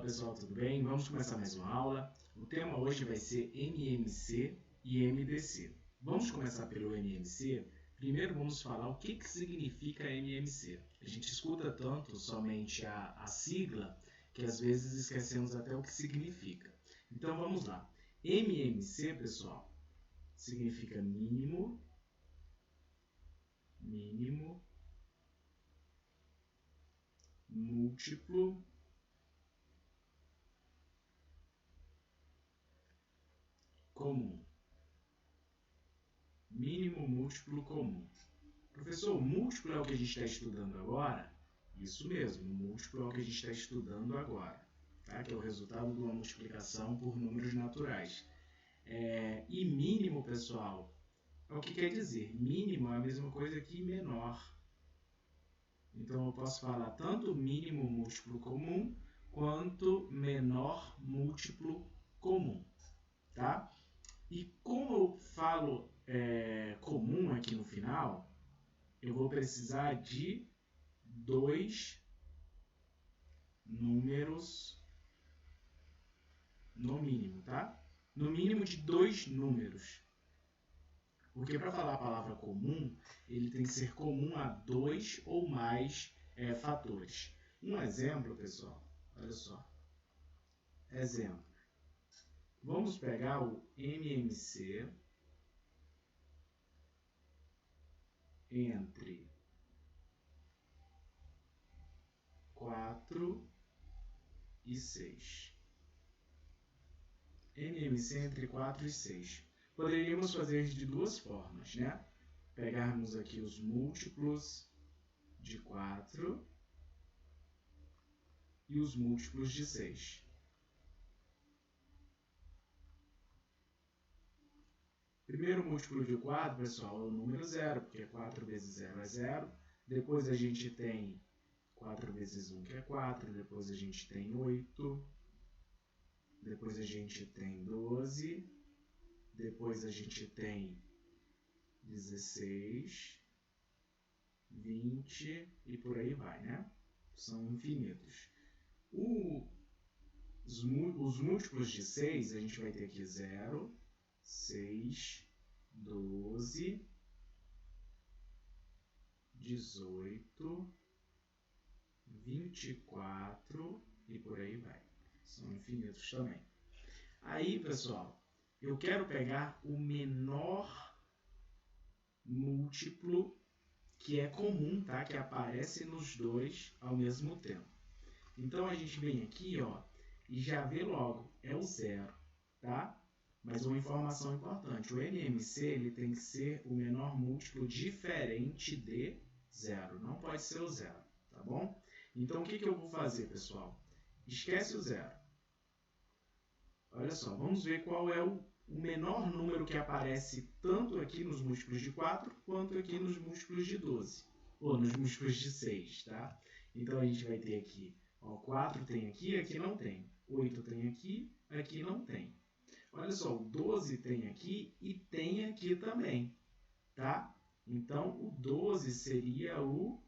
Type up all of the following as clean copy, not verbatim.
pessoal, tudo bem? Vamos começar mais uma aula. O tema hoje vai ser MMC e MDC. Vamos começar pelo MMC. Primeiro vamos falar o que significa MMC. A gente escuta tanto somente a sigla que às vezes esquecemos até o que significa. Então vamos lá. MMC, pessoal, significa mínimo, múltiplo, comum. Mínimo múltiplo comum. Professor, múltiplo é o que a gente está estudando agora? Isso mesmo, múltiplo é o que a gente está estudando agora, tá? Que é o resultado de uma multiplicação por números naturais. E mínimo, pessoal, é o que quer dizer? Mínimo é a mesma coisa que menor. Então, eu posso falar tanto mínimo múltiplo comum quanto menor múltiplo comum, tá? E como eu falo comum aqui no final, eu vou precisar de dois números no mínimo, tá? No mínimo de dois números. Porque para falar a palavra comum, ele tem que ser comum a dois ou mais fatores. Um exemplo, pessoal, olha só. Exemplo. Vamos pegar o MMC entre 4 e 6. MMC entre 4 e 6. Poderíamos fazer de duas formas, né? Pegarmos aqui os múltiplos de 4 e os múltiplos de 6. Primeiro múltiplo de 4, pessoal, é o número 0, porque 4 vezes 0 é 0. Depois a gente tem 4 vezes 1, que é 4. Depois a gente tem 8. Depois a gente tem 12. Depois a gente tem 16, 20 e por aí vai, né? São infinitos. Os múltiplos de 6, a gente vai ter aqui 0, 6, 12, 18, 24 e por aí vai. São infinitos também. Aí, pessoal, eu quero pegar o menor múltiplo que é comum, tá? Que aparece nos dois ao mesmo tempo. Então, a gente vem aqui, ó, e já vê logo, é o 0, tá? Mas uma informação importante, o MMC ele tem que ser o menor múltiplo diferente de 0, não pode ser o 0, tá bom? Então, o que eu vou fazer, pessoal? Esquece o 0. Olha só, vamos ver qual é o menor número que aparece tanto aqui nos múltiplos de 4 quanto aqui nos múltiplos de 12, ou nos múltiplos de 6, tá? Então, a gente vai ter aqui, ó, 4 tem aqui não tem. 8 tem aqui não tem. Olha só, o 12 tem aqui e tem aqui também, tá? Então, o 12 seria o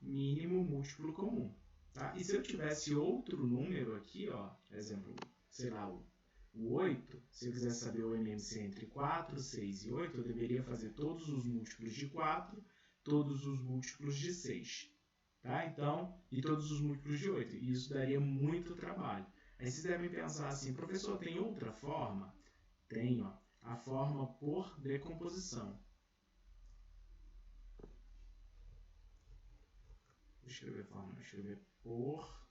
mínimo múltiplo comum, tá? E se eu tivesse outro número aqui, ó, exemplo, sei lá, o 8, se eu quisesse saber o MMC entre 4, 6 e 8, eu deveria fazer todos os múltiplos de 4, todos os múltiplos de 6, tá? Então, e todos os múltiplos de 8. E isso daria muito trabalho. Aí vocês devem pensar assim, professor, tem outra forma? Tem, ó, a forma por decomposição. Vou escrever a forma, vou escrever por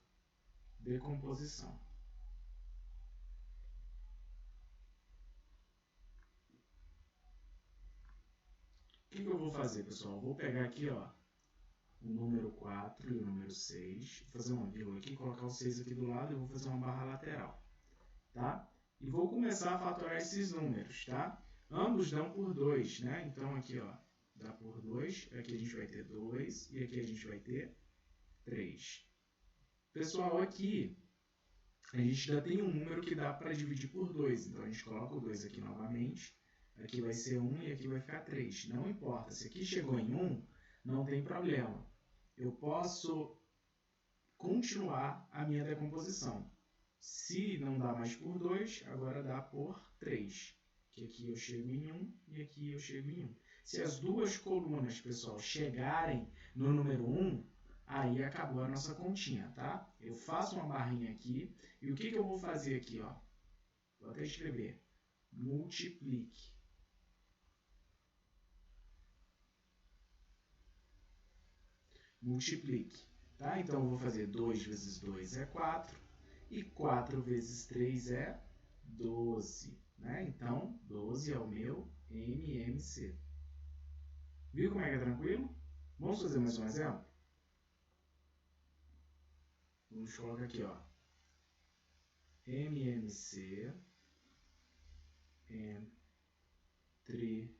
decomposição. O que eu vou fazer, pessoal? Eu vou pegar aqui, ó, o número 4 e o número 6, vou fazer uma vírgula aqui, colocar o 6 aqui do lado e vou fazer uma barra lateral, tá? E vou começar a fatorar esses números, tá? Ambos dão por 2, né? Então, aqui, ó, dá por 2, aqui a gente vai ter 2 e aqui a gente vai ter 3. Pessoal, aqui a gente já tem um número que dá para dividir por 2, então a gente coloca o 2 aqui novamente, aqui vai ser 1 e aqui vai ficar 3. Não importa, se aqui chegou em 1, não tem problema. Eu posso continuar a minha decomposição. Se não dá mais por 2, agora dá por 3. Que aqui eu chego em 1 e aqui eu chego em 1. Se as duas colunas, pessoal, chegarem no número 1, aí acabou a nossa continha, tá? Eu faço uma barrinha aqui e o que eu vou fazer aqui, ó? Vou até escrever. Multiplique. Multiplique, tá? Então eu vou fazer 2 vezes 2 é 4 e 4 vezes 3 é 12, né? Então 12 é o meu MMC. Viu como é que é tranquilo? Vamos fazer mais um exemplo? Vamos colocar aqui, ó. MMC entre...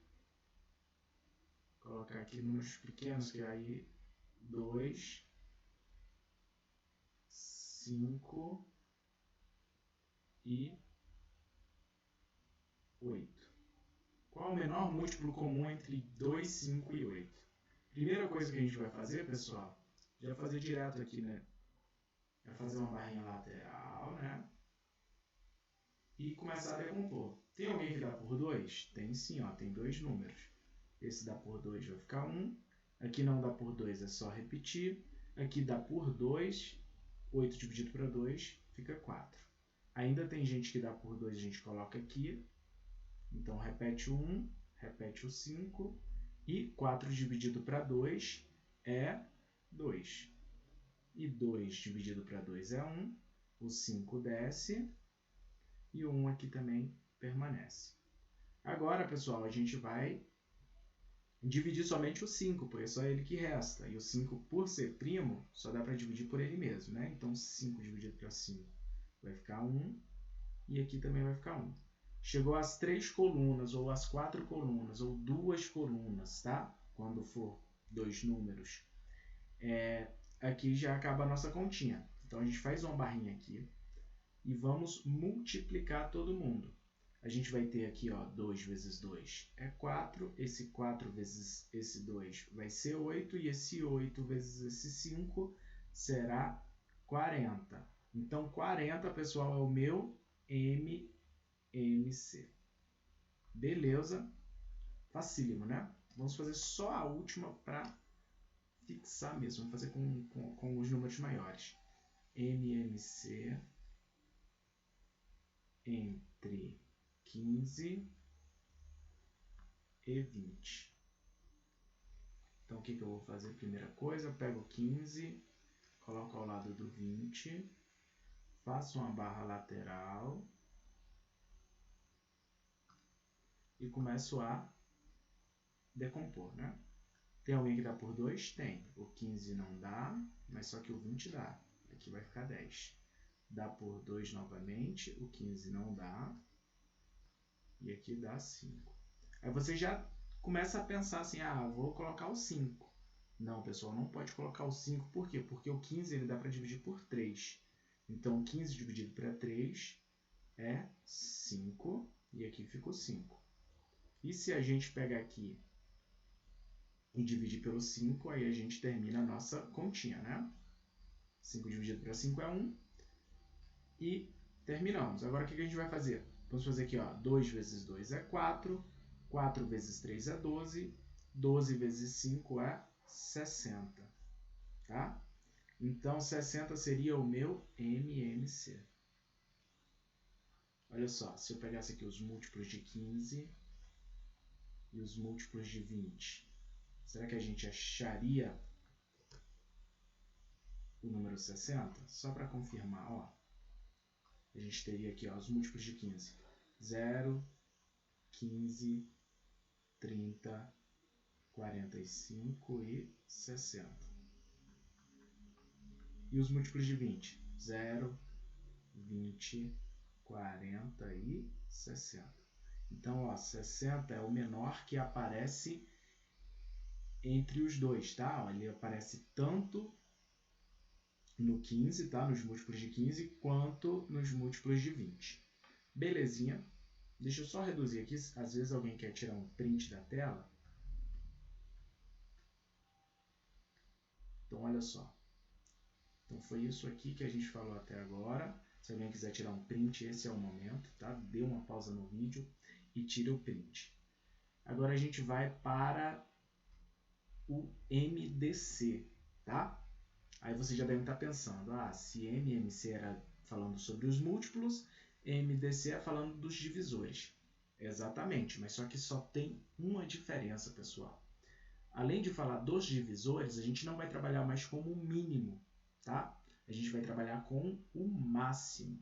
Colocar aqui números pequenos, que aí 2, 5 e 8. Qual o menor múltiplo comum entre 2, 5 e 8? Primeira coisa que a gente vai fazer, pessoal, já vai fazer direto aqui, né? Vai fazer uma barrinha lateral, né? E começar a decompor. Tem alguém que dá por 2? Tem sim, ó, tem dois números. Esse dá por 2 vai ficar 1. Aqui não dá por 2, é só repetir. Aqui dá por 2, 8 dividido para 2 fica 4. Ainda tem gente que dá por 2, a gente coloca aqui. Então, repete o 1, repete o 5. E 4 dividido para 2 é 2. E 2 dividido para 2 é 1. O 5 desce. E o 1 aqui também permanece. Agora, pessoal, a gente vai dividir somente o 5, porque é só ele que resta. E o 5, por ser primo, só dá para dividir por ele mesmo, né? Então, 5 dividido para 5 vai ficar 1. E aqui também vai ficar 1. Chegou às 3 colunas, ou às 4 colunas, ou 2 colunas, tá? Quando for 2 números. Aqui já acaba a nossa continha. Então, a gente faz uma barrinha aqui e vamos multiplicar todo mundo. A gente vai ter aqui, ó, 2 vezes 2 é 4. Esse 4 vezes esse 2 vai ser 8. E esse 8 vezes esse 5 será 40. Então, 40, pessoal, é o meu MMC. Beleza? Facílimo, né? Vamos fazer só a última para fixar mesmo. Vamos fazer com os números maiores. MMC entre 15 e 20. Então, o que eu vou fazer? Primeira coisa, eu pego 15, coloco ao lado do 20, faço uma barra lateral e começo a decompor, né? Tem alguém que dá por 2? Tem. O 15 não dá, mas só que o 20 dá. Aqui vai ficar 10. Dá por 2 novamente, o 15 não dá. E aqui dá 5. Aí você já começa a pensar assim, vou colocar o 5. Não, pessoal, não pode colocar o 5. Por quê? Porque o 15 ele dá para dividir por 3. Então, 15 dividido para 3 é 5. E aqui fica o 5. E se a gente pegar aqui e dividir pelo 5, aí a gente termina a nossa continha, né? 5 dividido para 5 é 1. E terminamos. Agora, o que a gente vai fazer? Vamos fazer aqui, ó, 2 vezes 2 é 4. 4 vezes 3 é 12. 12 vezes 5 é 60. Tá? Então, 60 seria o meu MMC. Olha só, se eu pegasse aqui os múltiplos de 15 e os múltiplos de 20, será que a gente acharia o número 60? Só para confirmar, ó. A gente teria aqui, ó, os múltiplos de 15. 0, 15, 30, 45 e 60. E os múltiplos de 20? 0, 20, 40 e 60. Então, ó, 60 é o menor que aparece entre os dois, tá? Ele aparece tanto no 15, tá? Nos múltiplos de 15, quanto nos múltiplos de 20. Belezinha? Deixa eu só reduzir aqui, às vezes alguém quer tirar um print da tela. Então, olha só. Então, foi isso aqui que a gente falou até agora. Se alguém quiser tirar um print, esse é o momento, tá? Dê uma pausa no vídeo e tire o print. Agora a gente vai para o MDC, tá? Aí você já deve estar pensando, se MMC era falando sobre os múltiplos, MDC é falando dos divisores. Exatamente, mas só que só tem uma diferença, pessoal. Além de falar dos divisores, a gente não vai trabalhar mais com o mínimo, tá? A gente vai trabalhar com o máximo.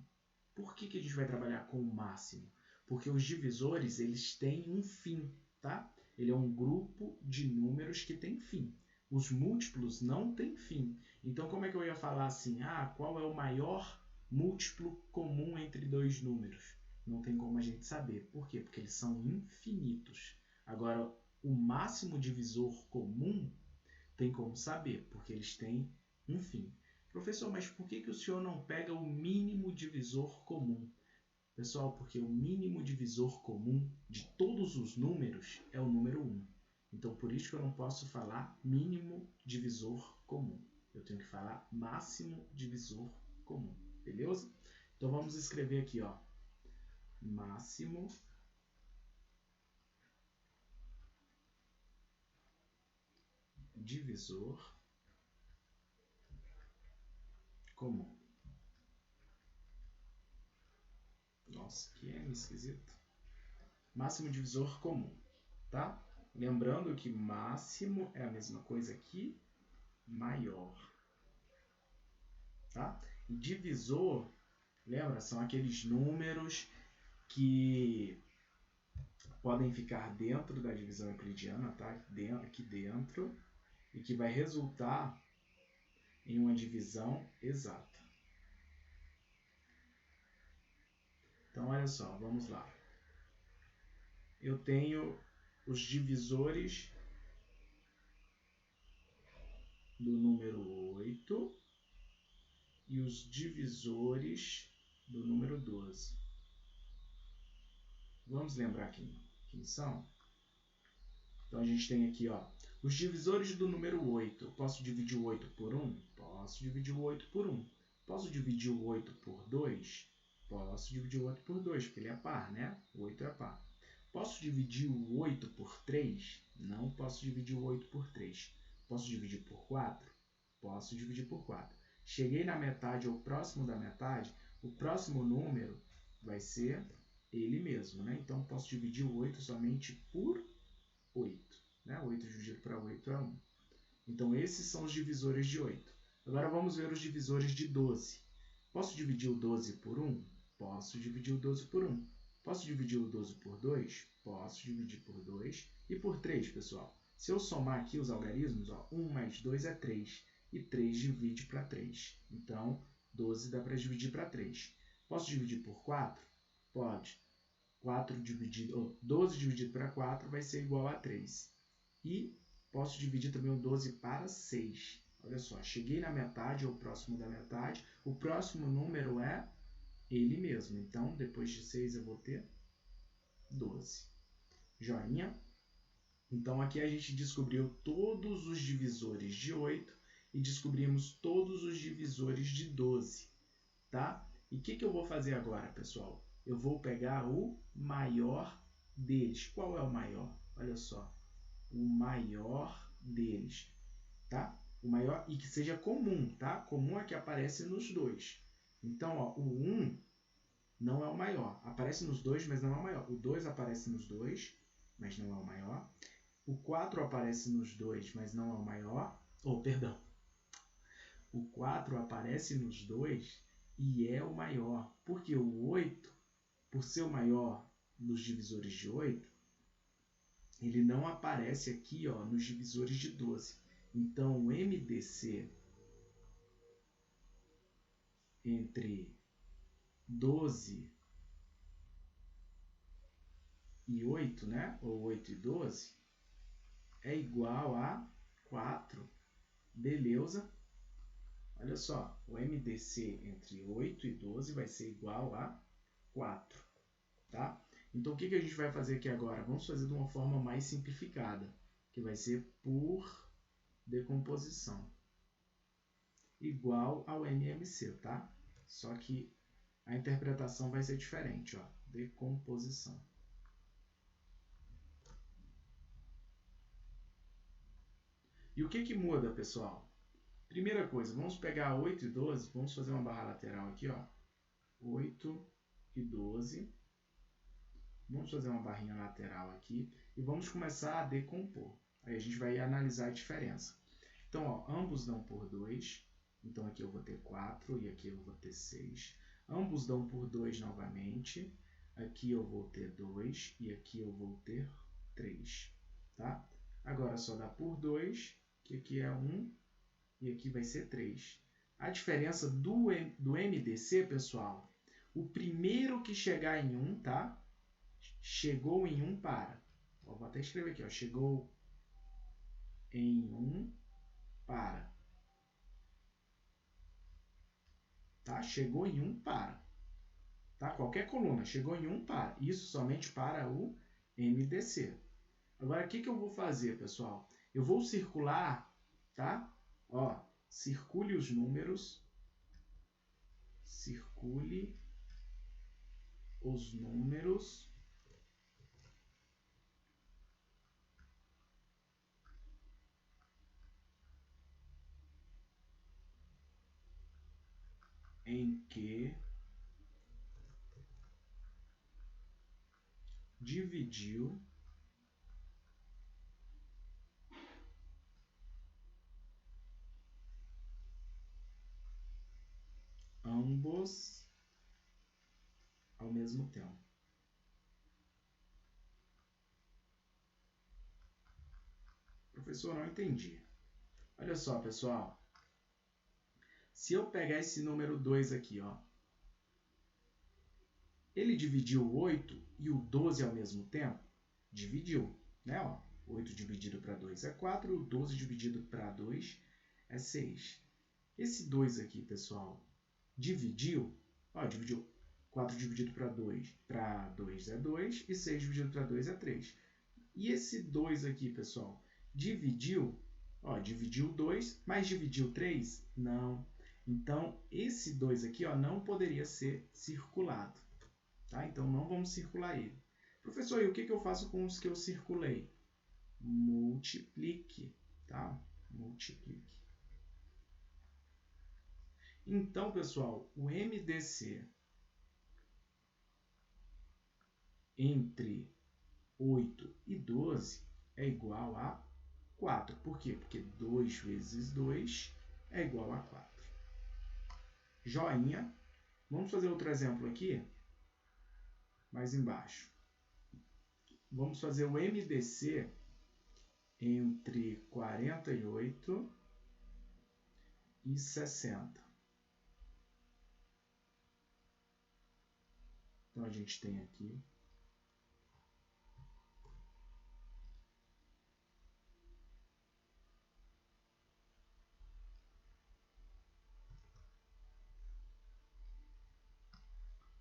Por que a gente vai trabalhar com o máximo? Porque os divisores, eles têm um fim, tá? Ele é um grupo de números que tem fim. Os múltiplos não têm fim. Então, como é que eu ia falar assim? Qual é o maior múltiplo comum entre dois números? Não tem como a gente saber. Por quê? Porque eles são infinitos. Agora, o máximo divisor comum tem como saber, porque eles têm um fim. Professor, mas por que o senhor não pega o mínimo divisor comum? Pessoal, porque o mínimo divisor comum de todos os números é o número 1. Então, por isso que eu não posso falar mínimo divisor comum. Eu tenho que falar máximo divisor comum. Beleza? Então, vamos escrever aqui, ó. Máximo divisor comum. Nossa, que é esquisito. Máximo divisor comum, tá? Lembrando que máximo é a mesma coisa que maior, tá? E divisor, lembra, são aqueles números que podem ficar dentro da divisão euclidiana, tá? Aqui dentro, e que vai resultar em uma divisão exata. Então, olha só, vamos lá. Eu tenho os divisores do número 8 e os divisores do número 12. Vamos lembrar quem são? Então, a gente tem aqui, ó, os divisores do número 8. Eu posso dividir o 8 por 1? Posso dividir o 8 por 1. Posso dividir o 8 por 2? Posso dividir o 8 por 2, porque ele é par, né? O 8 é par. Posso dividir o 8 por 3? Não posso dividir o 8 por 3. Posso dividir por 4? Posso dividir por 4. Cheguei na metade ou próximo da metade, o próximo número vai ser ele mesmo, né? Então, posso dividir o 8 somente por 8. Né? 8 dividido para 8 é 1. Então, esses são os divisores de 8. Agora, vamos ver os divisores de 12. Posso dividir o 12 por 1? Posso dividir o 12 por 1. Posso dividir o 12 por 2? Posso dividir por 2. E por 3, pessoal? Se eu somar aqui os algarismos, ó, 1 mais 2 é 3. E 3 divide para 3. Então, 12 dá para dividir para 3. Posso dividir por 4? Pode. 12 dividido para 4 vai ser igual a 3. E posso dividir também o 12 para 6. Olha só, cheguei na metade ou próximo da metade. O próximo número é ele mesmo. Então, depois de 6 eu vou ter 12. Joinha? Então, aqui a gente descobriu todos os divisores de 8 e descobrimos todos os divisores de 12. Tá? E o que eu vou fazer agora, pessoal? Eu vou pegar o maior deles. Qual é o maior? Olha só. O maior deles. Tá? O maior e que seja comum, tá? Comum é que aparece nos dois. Então, ó, o 1 não é o maior. Aparece nos dois, mas não é o maior. O 2 aparece nos dois, mas não é o maior. O 4 aparece nos dois, mas não é o maior. Perdão. O 4 aparece nos dois e é o maior. Porque o 8, por ser o maior nos divisores de 8, ele não aparece aqui, ó, nos divisores de 12. Então, o MDC entre 12 e 8, né? Ou 8 e 12, é igual a 4. Beleza? Olha só, o MDC entre 8 e 12 vai ser igual a 4. Tá? Então, o que a gente vai fazer aqui agora? Vamos fazer de uma forma mais simplificada, que vai ser por decomposição. Igual ao MMC, tá? Só que a interpretação vai ser diferente, ó, decomposição. E o que muda, pessoal? Primeira coisa, vamos pegar 8 e 12, vamos fazer uma barra lateral aqui, ó. 8 e 12. Vamos fazer uma barrinha lateral aqui e vamos começar a decompor. Aí a gente vai analisar a diferença. Então, ó, ambos dão por 2. Então, aqui eu vou ter 4 e aqui eu vou ter 6. Ambos dão por 2 novamente. Aqui eu vou ter 2 e aqui eu vou ter 3. Tá? Agora, só dá por 2, que aqui é 1 e aqui vai ser 3. A diferença do MDC, pessoal, o primeiro que chegar em 1, tá? Chegou em 1 para. Ó, vou até escrever aqui, ó. Chegou em 1 para. Tá? Chegou em 1 para. Tá? Qualquer coluna chegou em 1 para. Isso somente para o MDC. Agora, o que eu vou fazer, pessoal? Eu vou circular, tá? Ó, circule os números. Circule os números em que dividiu ambos ao mesmo tempo. Professor, não entendi. Olha só, pessoal. Se eu pegar esse número 2 aqui, ó, ele dividiu o 8 e o 12 ao mesmo tempo? Dividiu, né? Ó, 8 dividido para 2 é 4, o 12 dividido para 2 é 6. Esse 2 aqui, pessoal, dividiu, ó, dividiu 4 dividido para 2 é 2 e 6 dividido para 2 é 3. E esse 2 aqui, pessoal, dividiu, ó, dividiu 2, mas dividiu 3? Não. Então, esse 2 aqui, ó, não poderia ser circulado. Tá? Então, não vamos circular ele. Professor, e o que eu faço com os que eu circulei? Multiplique. Tá? Multiplique. Então, pessoal, o MDC entre 8 e 12 é igual a 4. Por quê? Porque 2 vezes 2 é igual a 4. Joinha. Vamos fazer outro exemplo aqui, mais embaixo. Vamos fazer o MDC entre 48 e 60. Então, a gente tem aqui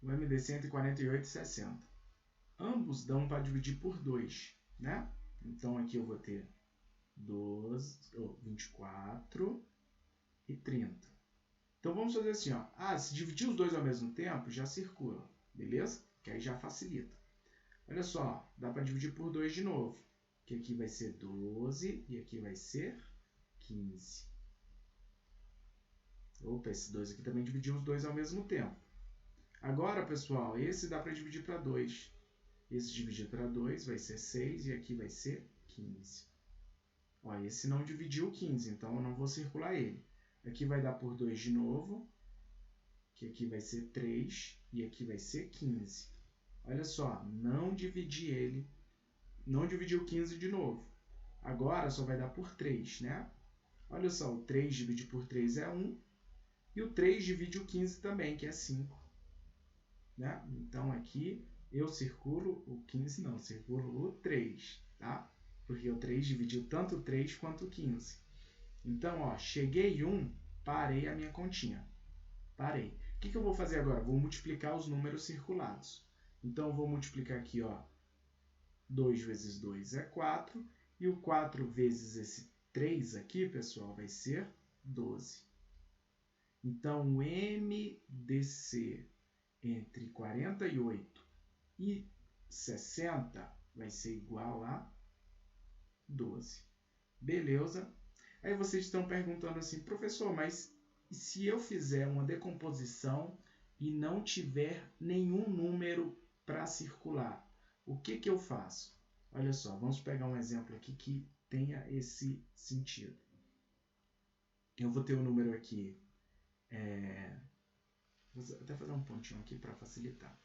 o MDC entre 48 e 60. Ambos dão para dividir por 2, né? Então, aqui eu vou ter 24 e 30. Então, vamos fazer assim, ó. Ah, se dividir os dois ao mesmo tempo, já circula, beleza? Que aí já facilita. Olha só, dá para dividir por 2 de novo. Que aqui vai ser 12 e aqui vai ser 15. Opa, esse 2 aqui também dividiu os dois ao mesmo tempo. Agora, pessoal, esse dá para dividir para 2. Esse dividido para 2 vai ser 6 e aqui vai ser 15. Ó, esse não dividiu 15, então eu não vou circular ele. Aqui vai dar por 2 de novo, que aqui vai ser 3 e aqui vai ser 15. Olha só, não dividi ele, não dividiu 15 de novo. Agora só vai dar por 3, né? Olha só, o 3 dividido por 3 é 1 e o 3 divide o 15 também, que é 5. Né? Então aqui eu circulo o 15, não, circulo o 3, tá? Porque o 3 dividiu tanto o 3 quanto o 15. Então, ó, cheguei em 1, parei a minha continha. Parei. O que eu vou fazer agora? Vou multiplicar os números circulados. Então, eu vou multiplicar aqui, ó, 2 vezes 2 é 4, e o 4 vezes esse 3 aqui, pessoal, vai ser 12. Então, o MDC entre 48 e 60 vai ser igual a 12. Beleza? Aí vocês estão perguntando assim, professor, mas se eu fizer uma decomposição e não tiver nenhum número para circular, o que eu faço? Olha só, vamos pegar um exemplo aqui que tenha esse sentido. Eu vou ter um número aqui, vou até fazer um pontinho aqui para facilitar.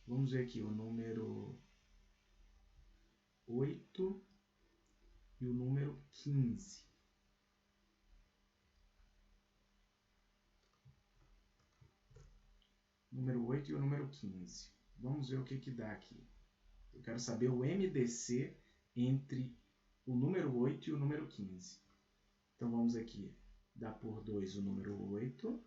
Vamos ver aqui o número 8 e o número 15. Número 8 e o número 15. Vamos ver o que dá aqui. Eu quero saber o MDC entre o número 8 e o número 15. Então, vamos aqui. Dá por 2 o número 8,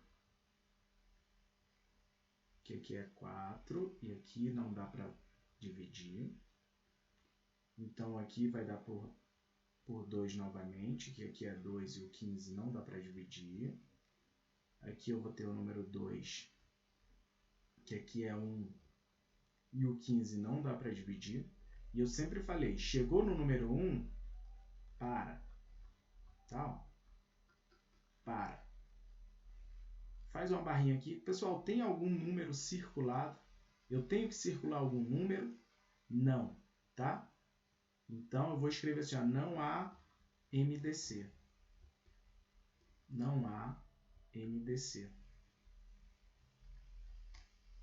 que aqui é 4, e aqui não dá para dividir. Então, aqui vai dar por 2 novamente, que aqui é 2 e o 15 não dá para dividir. Aqui eu vou ter o número 2, que aqui é 1, e o 15 não dá para dividir. E eu sempre falei, chegou no número 1, para. Tá? Para. Faz uma barrinha aqui. Pessoal, tem algum número circulado? Eu tenho que circular algum número? Não, tá? Então, eu vou escrever assim, ó, não há MDC. Não há MDC.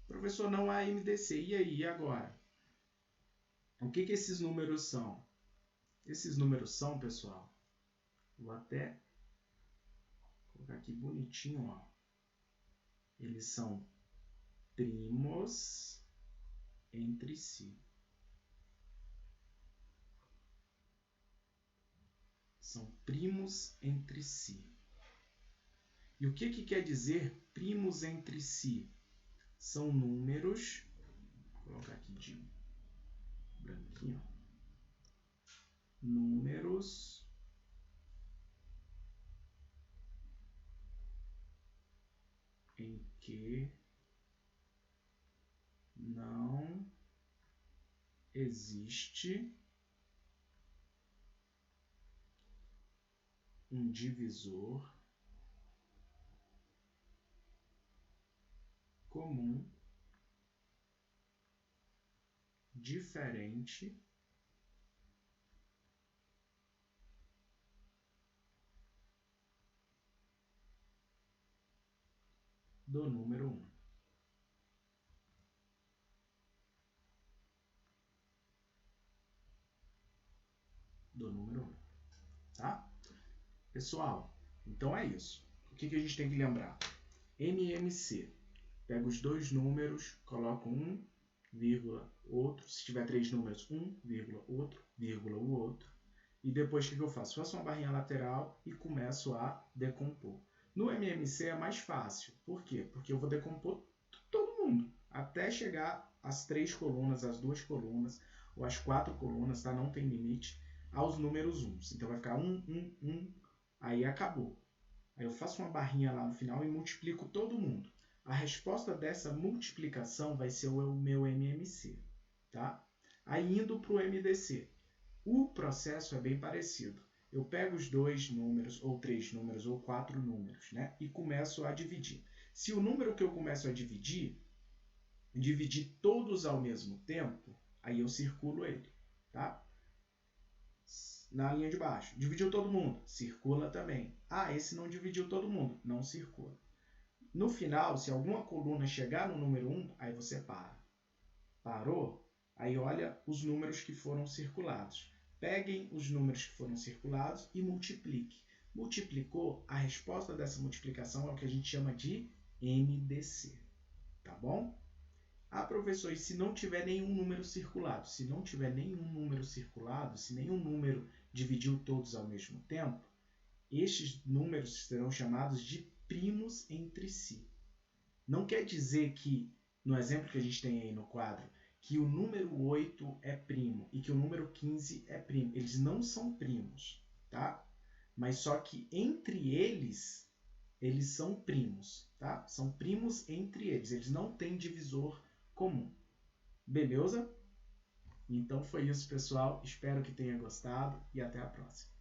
Professor, não há MDC. E aí, e agora? O que esses números são? Esses números são, pessoal, vou até colocar aqui bonitinho, ó. Eles são primos entre si. São primos entre si. E o que quer dizer primos entre si? São números, vou colocar aqui de branquinho, números em que não existe um divisor comum diferente do número 1. Do número 1. Tá? Pessoal, então é isso. O que a gente tem que lembrar? MMC. Pega os dois números, coloca um, vírgula, outro. Se tiver 3 números, um, vírgula, outro, vírgula, o outro. E depois o que eu faço? Faço uma barrinha lateral e começo a decompor. No MMC é mais fácil. Por quê? Porque eu vou decompor todo mundo. Até chegar às 3 colunas, às 2 colunas, ou às 4 colunas, tá? Não tem limite, aos números 1. Então vai ficar 1, 1, 1, aí acabou. Aí eu faço uma barrinha lá no final e multiplico todo mundo. A resposta dessa multiplicação vai ser o meu MMC. Tá? Aí indo para o MDC. O processo é bem parecido. Eu pego os 2 números, ou 3 números, ou 4 números, né? E começo a dividir. Se o número que eu começo a dividir todos ao mesmo tempo, aí eu circulo ele. Tá? Na linha de baixo. Dividiu todo mundo? Circula também. Ah, esse não dividiu todo mundo? Não circula. No final, se alguma coluna chegar no número 1, aí você para. Parou? Aí olha os números que foram circulados. Peguem os números que foram circulados e multiplique. Multiplicou, a resposta dessa multiplicação é o que a gente chama de MDC. Tá bom? Ah, professor, e se não tiver nenhum número circulado? Se não tiver nenhum número circulado, se nenhum número dividiu todos ao mesmo tempo, estes números serão chamados de primos entre si. Não quer dizer que, no exemplo que a gente tem aí no quadro, que o número 8 é primo e que o número 15 é primo. Eles não são primos, tá? Mas só que entre eles eles são primos, tá? São primos entre eles, eles não têm divisor comum. Beleza? Então foi isso, pessoal. Espero que tenha gostado e até a próxima.